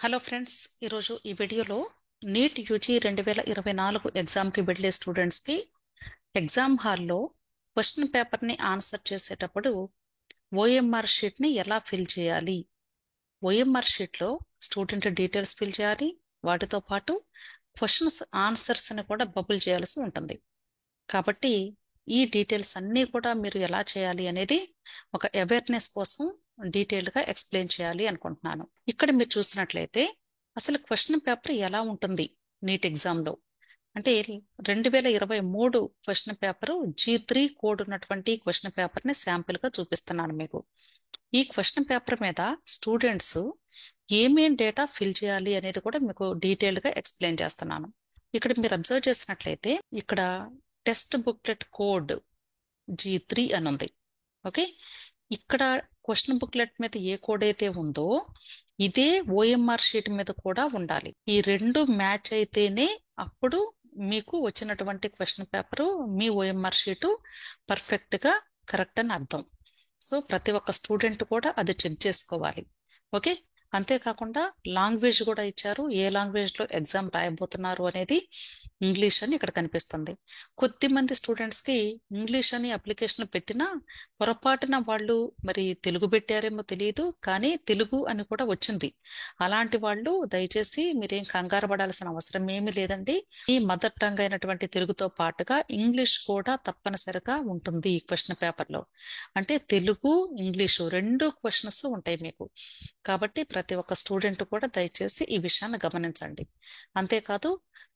Hello friends, ఈరోజు ఈ వీడియోలో నీట్ యూజీ 2024 ఎగ్జామ్కి వెళ్ళే స్టూడెంట్స్కి ఎగ్జామ్ హాల్లో క్వశ్చన్ పేపర్ని ఆన్సర్ చేసేటప్పుడు ఓఎంఆర్ షీట్ని ఎలా ఫిల్ చేయాలి, ఓఎంఆర్ షీట్లో స్టూడెంట్ డీటెయిల్స్ ఫిల్ చేయాలి, వాటితో పాటు క్వశ్చన్స్ ఆన్సర్స్ని కూడా బబుల్ చేయాల్సి ఉంటుంది. కాబట్టి ఈ డీటెయిల్స్ అన్నీ కూడా మీరు ఎలా చేయాలి అనేది ఒక అవేర్నెస్ కోసం డీటెయిల్డ్గా ఎక్స్ప్లెయిన్ చేయాలి అనుకుంటున్నాను. ఇక్కడ మీరు చూసినట్లయితే అసలు క్వశ్చన్ పేపర్ ఎలా ఉంటుంది నీట్ ఎగ్జామ్లో అంటే 2023 క్వశ్చన్ పేపర్ G3 కోడ్ ఉన్నటువంటి క్వశ్చన్ పేపర్ని శాంపిల్గా చూపిస్తున్నాను మీకు. ఈ క్వశ్చన్ పేపర్ మీద స్టూడెంట్స్ ఏమేం డేటా ఫిల్ చేయాలి అనేది కూడా మీకు డీటెయిల్డ్గా ఎక్స్ప్లెయిన్ చేస్తున్నాను. ఇక్కడ మీరు అబ్జర్వ్ చేసినట్లయితే ఇక్కడ టెక్స్ట్ బుక్లెట్ కోడ్ G3 అని ఉంది. ఓకే, ఇక్కడ క్వశ్చన్ బుక్లెట్ మీద ఏ కోడ్ అయితే ఉందో ఇదే ఓఎంఆర్ షీట్ మీద కూడా ఉండాలి. ఈ రెండు మ్యాచ్ అయితేనే అప్పుడు మీకు వచ్చినటువంటి క్వశ్చన్ పేపరు మీ ఓఎంఆర్ షీటు పర్ఫెక్ట్ గా కరెక్ట్ అని అర్థం. సో ప్రతి ఒక్క స్టూడెంట్ కూడా అది చెక్ చేసుకోవాలి. ఓకే, అంతేకాకుండా లాంగ్వేజ్ కూడా ఇచ్చారు. ఏ లాంగ్వేజ్ లో ఎగ్జామ్ రాయబోతున్నారు అనేది ఇంగ్లీష్ అని ఇక్కడ కనిపిస్తుంది. కొద్ది మంది స్టూడెంట్స్ కి ఇంగ్లీష్ అని అప్లికేషన్ పెట్టినా పొరపాటున వాళ్ళు మరి తెలుగు పెట్టారేమో తెలియదు, కానీ తెలుగు అని కూడా వచ్చింది. అలాంటి వాళ్ళు దయచేసి మీరేం కంగారు పడాల్సిన అవసరం ఏమీ లేదండి. ఈ మదర్ టంగ్ అయినటువంటి తెలుగుతో పాటుగా ఇంగ్లీష్ కూడా తప్పనిసరిగా ఉంటుంది ఈ క్వశ్చన్ పేపర్ లో. అంటే తెలుగు ఇంగ్లీషు రెండు క్వశ్చన్స్ ఉంటాయి మీకు. కాబట్టి ప్రతి ఒక్క స్టూడెంట్ కూడా దయచేసి ఈ విషయాన్ని గమనించండి. అంతేకాదు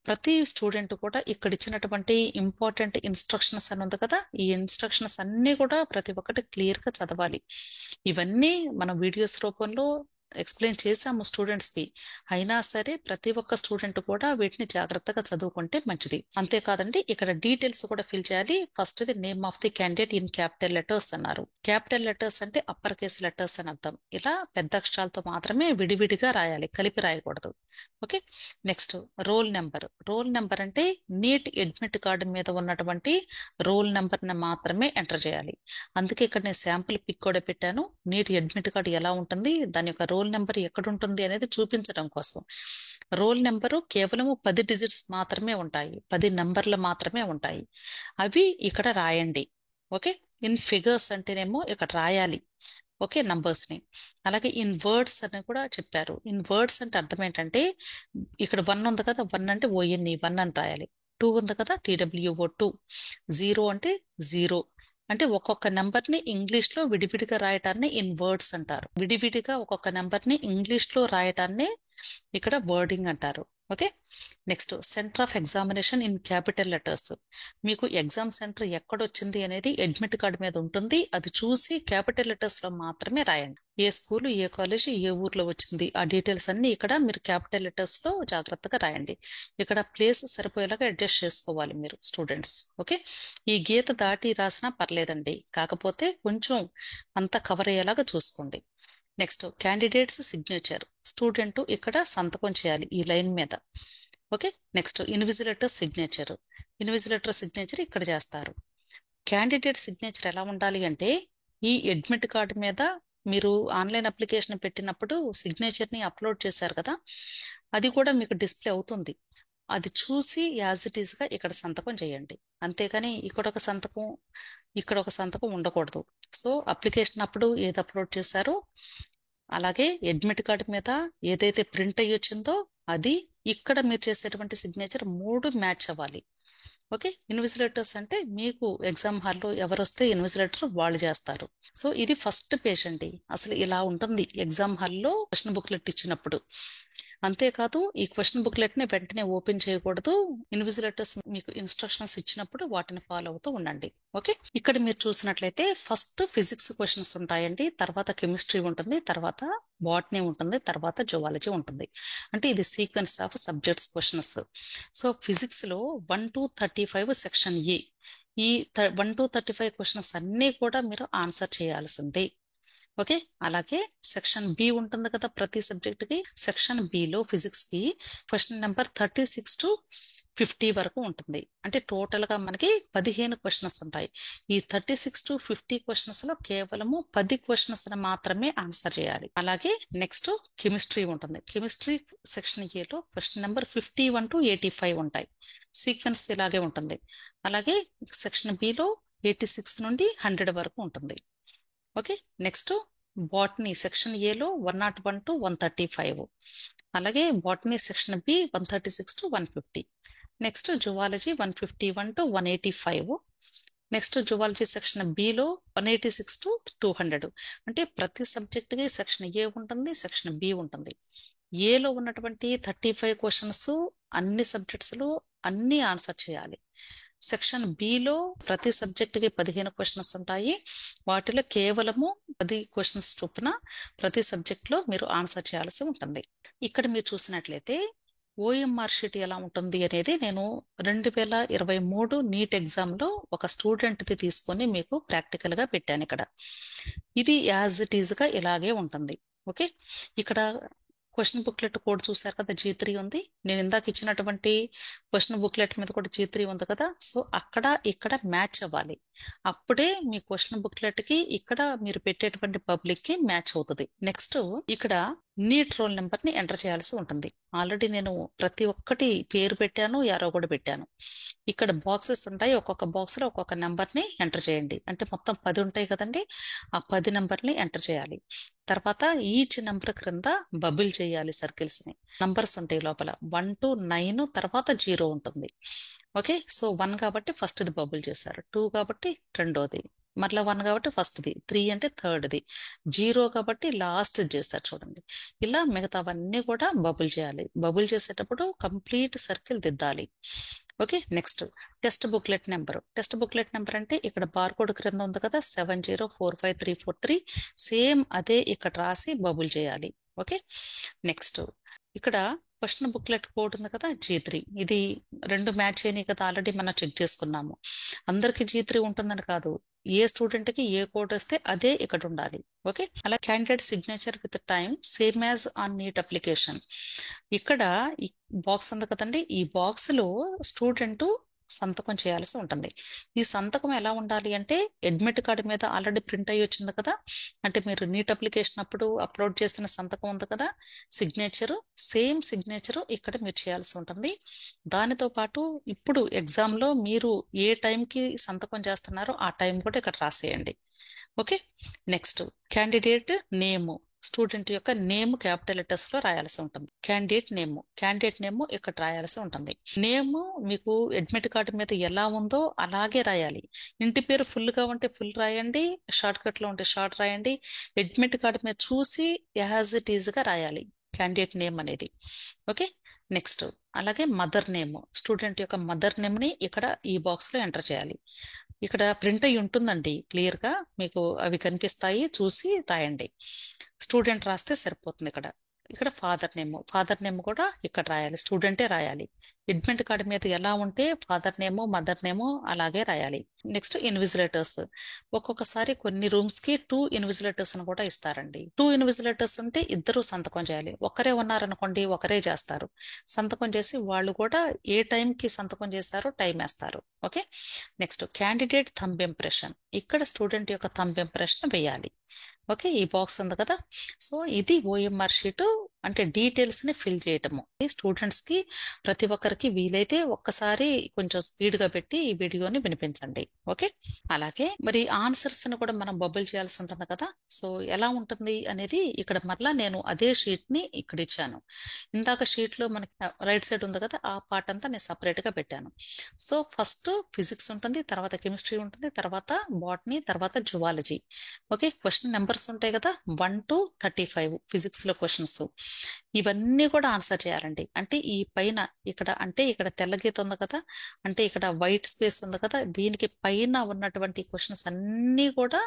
ప్రతి స్టూడెంట్ కూడా ఇక్కడ ఇచ్చినటువంటి ఇంపార్టెంట్ ఇన్స్ట్రక్షన్స్ అని ఉంది కదా, ఈ ఇన్స్ట్రక్షన్స్ అన్ని కూడా ప్రతి ఒక్కటి క్లియర్ గా చదవాలి. ఇవన్నీ మనం వీడియోస్ రూపంలో ఎక్స్ప్లెయిన్ చేశాము స్టూడెంట్స్ కి. అయినా సరే ప్రతి ఒక్క స్టూడెంట్ కూడా వీటిని జాగ్రత్తగా చదువుకుంటే మంచిది. అంతేకాదండి, ఇక్కడ డీటెయిల్స్ కూడా ఫిల్ చేయాలి. First the name of the candidate in capital letters అన్నారు. క్యాపిటల్ లెటర్స్ అంటే అప్పర్ కేస్ లెటర్స్ అని అర్థం. ఇలా పెద్ద అక్షరాలతో మాత్రమే విడివిడిగా రాయాలి, కలిపి రాయకూడదు. Okay, next roll number. Roll number అంటే నీట్ అడ్మిట్ కార్డు మీద ఉన్నటువంటి రోల్ నెంబర్ ని మాత్రమే ఎంటర్ చేయాలి. అందుకే ఇక్కడ నేను శాంపుల్ పిక్ కూడా పెట్టాను. నీట్ అడ్మిట్ కార్డు ఎలా ఉంటుంది, దాని యొక్క రోల్ నెంబర్ ఎక్కడ ఉంటుంది అనేది చూపించడం కోసం. రోల్ నెంబరు కేవలం 10 డిజిట్స్ మాత్రమే ఉంటాయి, 10 నంబర్లు మాత్రమే ఉంటాయి. అవి ఇక్కడ రాయండి. ఓకే, ఇన్ ఫిగర్స్ అంటేనేమో ఇక్కడ రాయాలి. ఓకే, నంబర్స్ ని. అలాగే ఇన్ వర్డ్స్ అని కూడా చెప్పారు. ఇన్ వర్డ్స్ అంటే అర్థం ఏంటంటే ఇక్కడ 1 ఉంది కదా, 1 అంటే ONE 1 అని రాయాలి. 2 ఉంది కదా, TWO 2. 0 అంటే 0. అంటే ఒక్కొక్క నెంబర్ ని ఇంగ్లీష్ లో విడివిడిగా రాయటాన్ని ఇన్ వర్డ్స్ అంటారు. విడివిడిగా ఒక్కొక్క నెంబర్ ని ఇంగ్లీష్ లో రాయటాన్ని ఇక్కడ వర్డింగ్ అంటారు. Okay, next centre of examination in capital letters. మీకు ఎగ్జామ్ సెంటర్ ఎక్కడొచ్చింది అనేది అడ్మిట్ కార్డు మీద ఉంటుంది. అది చూసి క్యాపిటల్ లెటర్స్ లో మాత్రమే రాయండి. ఏ స్కూల్, ఏ కాలేజ్, ఏ ఊర్లో వచ్చింది ఆ డీటెయిల్స్ అన్ని ఇక్కడ మీరు క్యాపిటల్ లెటర్స్ లో జాగ్రత్తగా రాయండి. ఇక్కడ ప్లేస్ సరిపోయేలాగా అడ్జస్ట్ చేసుకోవాలి మీరు స్టూడెంట్స్. ఓకే, ఈ గీత దాటి రాసినా పర్లేదండి, కాకపోతే కొంచెం అంతా కవర్ అయ్యేలాగా చూసుకోండి. Next candidates signature. స్టూడెంట్ ఇక్కడ సంతకం చేయాలి ఈ లైన్ మీద. Okay, next invigilator signature. Invigilator signature ఇక్కడ చేస్తారు. క్యాండిడేట్ సిగ్నేచర్ ఎలా ఉండాలి అంటే ఈ అడ్మిట్ కార్డు మీద మీరు ఆన్లైన్ అప్లికేషన్ పెట్టినప్పుడు సిగ్నేచర్ ని అప్లోడ్ చేశారు కదా, అది కూడా మీకు డిస్ప్లే అవుతుంది. అది చూసి యాజ్ ఇట్ ఈస్ గా ఇక్కడ సంతకం చేయండి. అంతేగాని ఇక్కడ ఒక సంతకం, ఇక్కడ ఒక సంతకం ఉండకూడదు. సో అప్లికేషన్ అప్పుడు ఏది అప్లోడ్ చేశారో అలాగే అడ్మిట్ కార్డు మీద ఏదైతే ప్రింట్ అయ్యి వచ్చిందో అది ఇక్కడ మీరు చేసేటువంటి సిగ్నేచర్ 3 మ్యాచ్ అవ్వాలి. ఓకే, ఇన్విజిలేటర్స్ అంటే మీకు ఎగ్జామ్ హాల్లో ఎవరు వస్తే ఇన్విజిలేటర్ వాళ్ళు చేస్తారు. సో ఇది ఫస్ట్ పేజ్ అండి. అసలు ఇలా ఉంటుంది ఎగ్జామ్ హాల్లో క్వశ్చన్ బుక్లెట్ ఇచ్చినప్పుడు. అంతేకాదు ఈ క్వశ్చన్ బుక్లెట్ ని వెంటనే ఓపెన్ చేయకూడదు. ఇన్విజిలేటర్స్ మీకు ఇన్స్ట్రక్షన్స్ ఇచ్చినప్పుడు వాటిని ఫాలో అవుతూ ఉండండి. ఓకే, ఇక్కడ మీరు చూసినట్లయితే ఫస్ట్ ఫిజిక్స్ క్వశ్చన్స్ ఉంటాయండి, తర్వాత కెమిస్ట్రీ ఉంటుంది, తర్వాత బాటనీ ఉంటుంది, తర్వాత జువాలజీ ఉంటుంది. అంటే ఇది sequence of subjects questions. So physics లో 1 to 35 సెక్షన్ ఏ. ఈ 1 to 35 క్వశ్చన్స్ అన్ని కూడా మీరు ఆన్సర్ చేయాల్సిందే. ఓకే, అలాగే సెక్షన్ బి ఉంటుంది కదా ప్రతి సబ్జెక్ట్ కి. సెక్షన్ బి లో ఫిజిక్స్ కి క్వశ్చన్ నెంబర్ 36 to 50 వరకు ఉంటుంది. అంటే టోటల్ గా మనకి 15 క్వశ్చన్స్ ఉంటాయి. ఈ 36 to 50 క్వశ్చన్స్ లో కేవలము 10 క్వశ్చన్స్ మాత్రమే ఆన్సర్ చేయాలి. అలాగే నెక్స్ట్ కెమిస్ట్రీ ఉంటుంది. కెమిస్ట్రీ సెక్షన్ ఏలో క్వశ్చన్ నెంబర్ 51 to 85 ఉంటాయి. సీక్వెన్స్ ఇలాగే ఉంటుంది. అలాగే సెక్షన్ బిలో 86 నుండి 100 వరకు ఉంటుంది. ఓకే, నెక్స్ట్ బాటనీ సెక్షన్ ఏలో 101 to 135. అలాగే botany section B 136 to 150. Next zoology 151 to 185. Next zoology section బిలో 186 to 200. అంటే ప్రతి సబ్జెక్ట్ కి సెక్షన్ ఏ ఉంటుంది, సెక్షన్ బి ఉంటుంది. ఏలో ఉన్నటువంటి 35 క్వశ్చన్స్ అన్ని సబ్జెక్ట్స్ లో అన్ని ఆన్సర్ చేయాలి. సెక్షన్ బిలో ప్రతి సబ్జెక్ట్ కి 15 క్వశ్చన్స్ ఉంటాయి. వాటిలో కేవలము 10 క్వశ్చన్స్ చొప్పున ప్రతి సబ్జెక్ట్ లో మీరు ఆన్సర్ చేయాల్సి ఉంటుంది. ఇక్కడ మీరు చూసినట్లయితే ఓఎంఆర్ షీట్ ఎలా ఉంటుంది అనేది నేను 2023 నీట్ ఎగ్జామ్ లో ఒక స్టూడెంట్ ది తీసుకొని మీకు ప్రాక్టికల్ గా పెట్టాను ఇక్కడ. ఇది యాజ్ ఇట్ ఈజ్ గా ఇలాగే ఉంటుంది. ఓకే, ఇక్కడ క్వశ్చన్ బుక్లెట్ కోడ్ చూసారు కదా, G3 ఉంది. నేను ఇందాక ఇచ్చినటువంటి క్వశ్చన్ బుక్లెట్ మీద కూడా G3 ఉంది కదా. సో అక్కడ ఇక్కడ మ్యాచ్ అవ్వాలి. అప్పుడే మీ క్వశ్చన్ బుక్లెట్ కి ఇక్కడ మీరు పెట్టేటువంటి పబ్లిక్ కి మ్యాచ్ అవుతుంది. నెక్స్ట్ ఇక్కడ నీట్ రోల్ నెంబర్ ని ఎంటర్ చేయాల్సి ఉంటుంది. ఆల్రెడీ నేను ప్రతి ఒక్కటి పేరు పెట్టాను, యారో కూడా పెట్టాను. ఇక్కడ బాక్సెస్ ఉంటాయి. ఒక్కొక్క బాక్స్ లో ఒక్కొక్క నెంబర్ ని ఎంటర్ చేయండి. అంటే మొత్తం 10 ఉంటాయి కదండి. ఆ 10 నెంబర్ ని ఎంటర్ చేయాలి. తర్వాత ఈచ్ నెంబర్ క్రింద బబుల్ చేయాలి సర్కిల్స్ ని. నంబర్స్ ఉంటాయి లోపల 1 to 9, తర్వాత 0 ఉంటుంది. ఓకే, సో 1 కాబట్టి ఫస్ట్ ది బబుల్ చేశారు, 2 కాబట్టి రెండోది, మరలా 1 కాబట్టి ఫస్ట్ ది, 3 అంటే థర్డ్ ది, 0 కాబట్టి లాస్ట్ చేస్తారు చూడండి. ఇలా మిగతావన్నీ కూడా బబుల్ చేయాలి. బబుల్ చేసేటప్పుడు కంప్లీట్ సర్కిల్ దిద్దాలి. Okay, next text booklet number. Text booklet number అంటే ఇక్కడ బార్కోడ్ క్రింద ఉంది కదా 7045343. సేమ్ అదే ఇక్కడ రాసి బబుల్ చేయాలి. ఓకే, నెక్స్ట్ ఇక్కడ క్వశ్చన్ బుక్లెట్ కోడ్ ఉంది కదా G3. ఇది రెండు మ్యాచ్ అయినాయి కదా, ఆల్రెడీ మనం చెక్ చేసుకున్నాము. అందరికి G3 ఉంటుందని కాదు, ఏ స్టూడెంట్ కి ఏ కోడ్ వస్తే అదే ఇక్కడ ఉండాలి. ఓకే, అలా candidate signature with time same as on NEET application. ఇక్కడ ఈ బాక్స్ ఉంది కదండి, ఈ బాక్స్ లో స్టూడెంట్ సంతకం చేయాల్సి ఉంటుంది. ఈ సంతకం ఎలా ఉండాలి అంటే అడ్మిట్ కార్డు మీద ఆల్రెడీ ప్రింట్ అయ్యి వచ్చింది కదా, అంటే మీరు నీట్ అప్లికేషన్ అప్పుడు అప్లోడ్ చేసిన సంతకం ఉంది కదా, సిగ్నేచరు, సేమ్ సిగ్నేచరు ఇక్కడ మీరు చేయాల్సి ఉంటుంది. దానితో పాటు ఇప్పుడు ఎగ్జామ్ లో మీరు ఏ టైంకి సంతకం చేస్తున్నారో ఆ టైం కూడా ఇక్కడ రాసేయండి. Okay, next candidate name. Student యొక్క నేమ్ క్యాపిటల్ లెటర్స్ లో రాయాల్సి ఉంటుంది. క్యాండిడేట్ నేమ్ ఇక్కడ రాయాల్సి ఉంటుంది. నేమ్ మీకు అడ్మిట్ కార్డు మీద ఎలా ఉందో అలాగే రాయాలి. ఇంటి పేరు ఫుల్ గా ఉంటే ఫుల్ రాయండి, షార్ట్ కట్ లో ఉంటే షార్ట్ రాయండి. అడ్మిట్ కార్డు మీద చూసి యాజ్ ఇట్ ఈజ్ గా రాయాలి క్యాండిడేట్ నేమ్ అనేది. ఓకే, నెక్స్ట్ అలాగే మదర్ నేమ్. స్టూడెంట్ యొక్క మదర్ నేమ్ ని ఇక్కడ ఈ బాక్స్ లో ఎంటర్ చేయాలి. ఇక్కడ ప్రింట్ అయి ఉంటుందండి, క్లియర్ గా మీకు అవి కనిపిస్తాయి, చూసి రాయండి. స్టూడెంట్ రాస్తే సరిపోతుంది. ఇక్కడ ఫాదర్ నేమ్ కూడా ఇక్కడ రాయాలి, స్టూడెంటే రాయాలి. అడ్మిట్ కార్డు మీద ఎలా ఉంటే ఫాదర్ నేమ్ మదర్ నేమ్ అలాగే రాయాలి. Next invigilators. ఒక్కొక్కసారి కొన్ని రూమ్స్ కి 2 ఇన్విజిలేటర్స్ కూడా ఇస్తారండి. 2 ఇన్విజిలేటర్స్ ఉంటే ఇద్దరు సంతకం చేయాలి. ఒకరే ఉన్నారనుకోండి ఒకరే చేస్తారు. సంతకం చేసి వాళ్ళు కూడా ఏ టైం కి సంతకం చేస్తారో టైం వేస్తారు. Okay, next candidate thumb impression. ఇక్కడ స్టూడెంట్ యొక్క థంబ్ ఇంప్రెషన్ వేయాలి. ఓకే, ఈ బాక్స్ ఉంది కదా. సో ఇది ఓఎంఆర్ షీట్, అంటే డీటెయిల్స్ ని ఫిల్ చేయటము. స్టూడెంట్స్ కి ప్రతి ఒక్కరికి వీలైతే ఒక్కసారి కొంచెం స్పీడ్ గా పెట్టి ఈ వీడియోని వినిపించండి. ఓకే, అలాగే మరి ఆన్సర్స్ ని కూడా మనం బబుల్ చేయాల్సి ఉంటుంది కదా. సో ఎలా ఉంటుంది అనేది ఇక్కడ మరలా నేను అదే షీట్ ని ఇక్కడ ఇచ్చాను. ఇందాక షీట్ లో మనకి రైట్ సైడ్ ఉంది కదా, ఆ పార్ట్ అంతా నేను సపరేట్ గా పెట్టాను. సో ఫస్ట్ ఫిజిక్స్ ఉంటుంది, తర్వాత కెమిస్ట్రీ ఉంటుంది, తర్వాత బాటనీ, తర్వాత జువాలజీ. ఓకే, క్వశ్చన్ నెంబర్స్ ఉంటాయి కదా 1 to 35 ఫిజిక్స్ లో క్వశ్చన్స్. ఇవన్నీ కూడా ఆన్సర్ చేయాలండి. అంటే ఈ పైన ఇక్కడ, అంటే ఇక్కడ తెల్ల గీత ఉంది కదా, అంటే ఇక్కడ వైట్ స్పేస్ ఉంది కదా, దీనికి పైన ఉన్నటువంటి క్వశ్చన్స్ అన్ని కూడా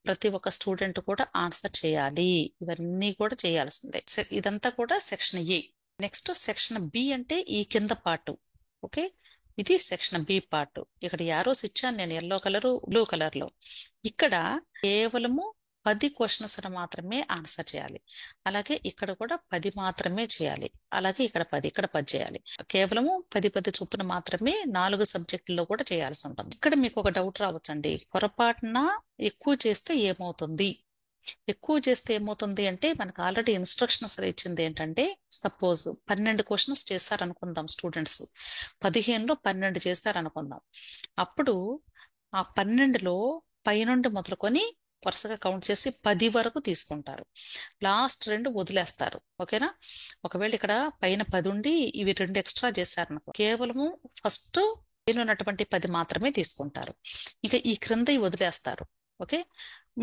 ప్రతి ఒక్క స్టూడెంట్ కూడా ఆన్సర్ చేయాలి. ఇవన్నీ కూడా చేయాల్సిందే. ఇదంతా కూడా section A. Next section B అంటే ఈ కింద పార్ట్. ఓకే, ఇది సెక్షన్ బి పార్ట్. ఇక్కడ యారోస్ ఇచ్చాను నేను, ఎల్లో కలర్ బ్లూ కలర్ లో. ఇక్కడ కేవలము 10 క్వశ్చన్స్ మాత్రమే ఆన్సర్ చేయాలి. అలాగే ఇక్కడ కూడా 10 మాత్రమే చేయాలి. అలాగే ఇక్కడ 10 చేయాలి. కేవలము 10 చొప్పున మాత్రమే 4 సబ్జెక్టుల్లో కూడా చేయాల్సి ఉంటుంది. ఇక్కడ మీకు ఒక డౌట్ రావచ్చండి, పొరపాటున ఎక్కువ చేస్తే ఏమవుతుంది? ఎక్కువ చేస్తే ఏమవుతుంది అంటే, మనకు ఆల్రెడీ ఇన్స్ట్రక్షన్స్ ఇచ్చింది ఏంటంటే, సపోజ్ 12 క్వశ్చన్స్ చేస్తారనుకుందాం స్టూడెంట్స్, 15లో 12 చేస్తారనుకుందాం. అప్పుడు ఆ 12లో పైనుండి మొదలుకొని వరుసగా కౌంట్ చేసి 10 వరకు తీసుకుంటారు. లాస్ట్ 2 వదిలేస్తారు. ఓకేనా? ఒకవేళ ఇక్కడ పైన 10 ఉండి ఇవి 2 ఎక్స్ట్రా చేశారనుకో, కేవలము ఫస్ట్ పైన ఉన్నటువంటి 10 మాత్రమే తీసుకుంటారు. ఇక ఈ క్రింద వదిలేస్తారు. ఓకే,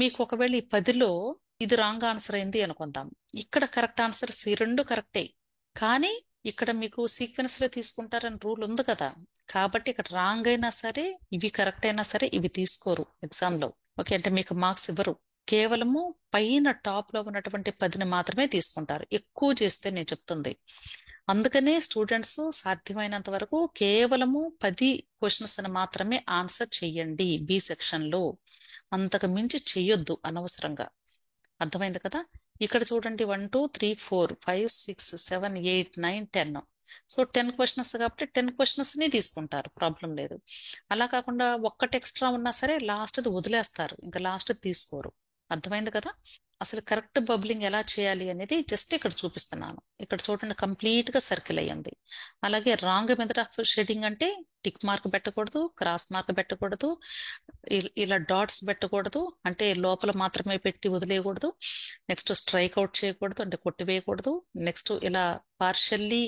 మీకు ఒకవేళ ఈ 10లో ఇది రాంగ్ ఆన్సర్ అయింది అనుకుందాం. ఇక్కడ కరెక్ట్ ఆన్సర్ C2 కరెక్టే, కానీ ఇక్కడ మీకు సీక్వెన్స్ లో తీసుకుంటారని రూల్ ఉంది కదా. కాబట్టి ఇక్కడ రాంగ్ అయినా సరే, ఇవి కరెక్ట్ అయినా సరే, ఇవి తీసుకోరు ఎగ్జామ్ లో. ఓకే, అంటే మీకు మార్క్స్ ఇవ్వరు. కేవలము పైన టాప్ లో ఉన్నటువంటి 10ని మాత్రమే తీసుకుంటారు, ఎక్కువ చేస్తే నేను చెప్తుంది. అందుకనే స్టూడెంట్స్ సాధ్యమైనంత వరకు కేవలము 10 క్వశ్చన్స్ మాత్రమే ఆన్సర్ చెయ్యండి బి సెక్షన్ లో. అంతకు మించి చెయ్యొద్దు అనవసరంగా. అర్థమైంది కదా? ఇక్కడ చూడండి, 1 2 3 4 5 6 7 8 9 10. సో 10 క్వశ్చన్స్ కాబట్టి 10 క్వశ్చన్స్ ని తీసుకుంటారు, ప్రాబ్లం లేదు. అలా కాకుండా ఒక్కటి ఎక్స్ట్రా ఉన్నా సరే లాస్ట్ వదిలేస్తారు, ఇంకా లాస్ట్ తీసుకోరు. అర్థమైంది కదా? అసలు కరెక్ట్ బబ్లింగ్ ఎలా చేయాలి అనేది జస్ట్ ఇక్కడ చూపిస్తున్నాను. ఇక్కడ చూడండి, కంప్లీట్ గా సర్కిల్ అయ్యింది. అలాగే రాంగ్ మెథడ్ ఆఫ్ షేడింగ్ అంటే టిక్ మార్క్ పెట్టకూడదు, క్రాస్ మార్క్ పెట్టకూడదు, ఇలా డాట్స్ పెట్టకూడదు, అంటే లోపల మాత్రమే పెట్టి వదిలేయకూడదు. నెక్స్ట్ స్ట్రైక్ అవుట్ చేయకూడదు, అంటే కొట్టివేయకూడదు. నెక్స్ట్ ఇలా partially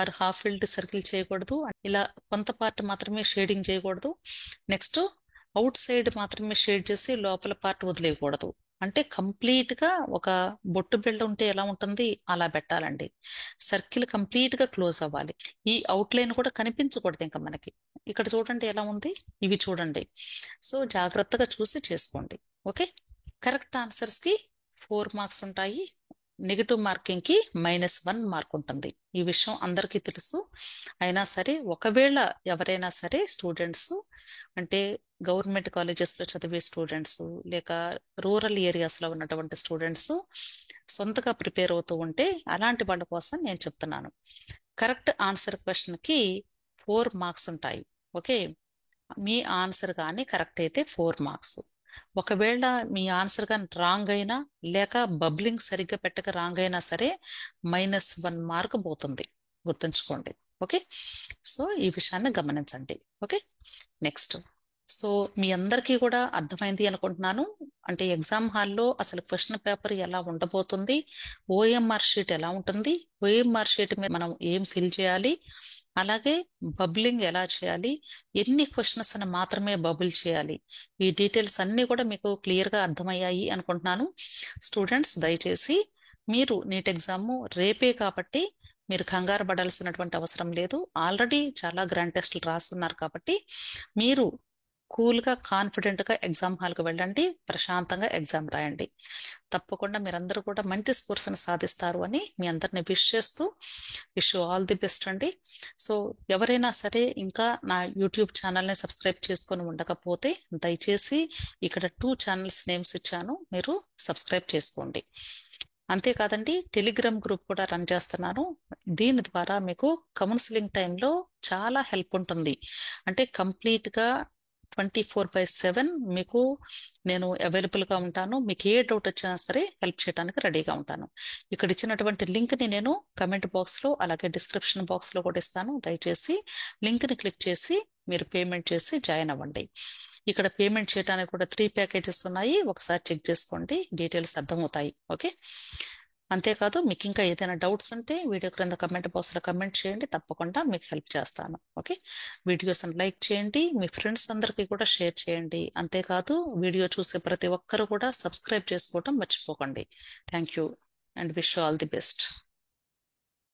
or half filled circle చేయకూడదు, ఇలా కొంత పార్ట్ మాత్రమే షేడింగ్ చేయకూడదు. నెక్స్ట్ అవుట్ సైడ్ మాత్రమే షేడ్ చేసి లోపల పార్ట్ వదిలేయకూడదు. అంటే కంప్లీట్ గా ఒక బొట్టు బిళ్ళ ఉంటే ఎలా ఉంటుంది అలా పెట్టాలండి. సర్కిల్ కంప్లీట్ గా క్లోజ్ అవ్వాలి. ఈ అవుట్ లైన్ కూడా కనిపించకూడదు ఇంకా మనకి. ఇక్కడ చూడండి ఎలా ఉంది, ఇవి చూడండి. సో జాగ్రత్తగా చూసి చేసుకోండి. ఓకే, కరెక్ట్ ఆన్సర్స్ కి 4 మార్క్స్ ఉంటాయి, నెగిటివ్ మార్కింగ్ కి -1 మార్క్ ఉంటుంది. ఈ విషయం అందరికీ తెలుసు. అయినా సరే ఒకవేళ ఎవరైనా సరే స్టూడెంట్స్, అంటే గవర్నమెంట్ కాలేజెస్ లో చదివే స్టూడెంట్స్, లేక రూరల్ ఏరియాస్ లో ఉన్నటువంటి స్టూడెంట్స్ సొంతగా ప్రిపేర్ అవుతూ ఉంటే, అలాంటి వాళ్ళ కోసం నేను చెప్తున్నాను. కరెక్ట్ ఆన్సర్ క్వశ్చన్ కి 4 మార్క్స్ ఉంటాయి. ఓకే, మీ ఆన్సర్ కానీ కరెక్ట్ అయితే 4 మార్క్స్. ఒకవేళ మీ ఆన్సర్ కానీ రాంగ్ అయినా, లేక బబ్లింగ్ సరిగ్గా పెట్టక రాంగ్ అయినా సరే -1 మార్క్ పోతుంది, గుర్తుంచుకోండి. ఓకే, సో ఈ విషయాన్ని గమనించండి. Okay, next. సో మీ అందరికీ కూడా అర్థమైంది అనుకుంటున్నాను. అంటే ఎగ్జామ్ హాల్లో అసలు క్వశ్చన్ పేపర్ ఎలా ఉండబోతుంది, ఓఎంఆర్ షీట్ ఎలా ఉంటుంది, ఓఎంఆర్ షీట్ మీద మనం ఏం ఫిల్ చేయాలి, అలాగే బబ్లింగ్ ఎలా చేయాలి, ఎన్ని క్వశ్చన్స్ అని మాత్రమే బబుల్ చేయాలి, ఈ డీటెయిల్స్ అన్ని కూడా మీకు క్లియర్ గా అర్థమయ్యాయి అనుకుంటున్నాను. స్టూడెంట్స్ దయచేసి మీరు నీట్ ఎగ్జామ్ రేపే కాబట్టి మీరు కంగారు పడాల్సినటువంటి అవసరం లేదు. ఆల్రెడీ చాలా గ్రాండ్ టెస్టులు రాస్తున్నారు కాబట్టి మీరు కూల్గా కాన్ఫిడెంట్గా ఎగ్జామ్ హాల్కి వెళ్ళండి, ప్రశాంతంగా ఎగ్జామ్ రాయండి. తప్పకుండా మీరందరూ కూడా మంచి స్కోర్స్ని సాధిస్తారు అని మీ అందరిని విష్ చేస్తూ, విష్ ఆల్ ది బెస్ట్ అండి. సో ఎవరైనా సరే ఇంకా నా యూట్యూబ్ ఛానల్ని సబ్స్క్రైబ్ చేసుకొని ఉండకపోతే దయచేసి ఇక్కడ 2 ఛానల్స్ నేమ్స్ ఇచ్చాను, మీరు సబ్స్క్రైబ్ చేసుకోండి. అంతేకాదండి, టెలిగ్రామ్ గ్రూప్ కూడా రన్ చేస్తున్నాను. దీని ద్వారా మీకు కౌన్సిలింగ్ టైంలో చాలా హెల్ప్ ఉంటుంది. అంటే కంప్లీట్గా 24/7 మీకు నేను అవైలబుల్గా ఉంటాను. మీకు ఏ డౌట్ వచ్చినా సరే హెల్ప్ చేయడానికి రెడీగా ఉంటాను. ఇక్కడ ఇచ్చినటువంటి లింక్ని నేను కమెంట్ బాక్స్లో, అలాగే డిస్క్రిప్షన్ బాక్స్లో కూడా ఇస్తాను. దయచేసి లింక్ని క్లిక్ చేసి మీరు పేమెంట్ చేసి జాయిన్ అవ్వండి. ఇక్కడ పేమెంట్ చేయడానికి కూడా 3 ప్యాకేజెస్ ఉన్నాయి, ఒకసారి చెక్ చేసుకోండి, డీటెయిల్స్ అర్థమవుతాయి. ఓకే, అంతేకాదు మీకు ఇంకా ఏదైనా డౌట్స్ ఉంటే వీడియో క్రింద కమెంట్ బాక్స్లో కమెంట్ చేయండి, తప్పకుండా మీకు హెల్ప్ చేస్తాను. ఓకే, వీడియోస్ని లైక్ చేయండి, మీ ఫ్రెండ్స్ అందరికీ కూడా షేర్ చేయండి. అంతేకాదు వీడియో చూసే ప్రతి ఒక్కరు కూడా సబ్స్క్రైబ్ చేసుకోవడం మర్చిపోకండి. Thank you and wish all the best.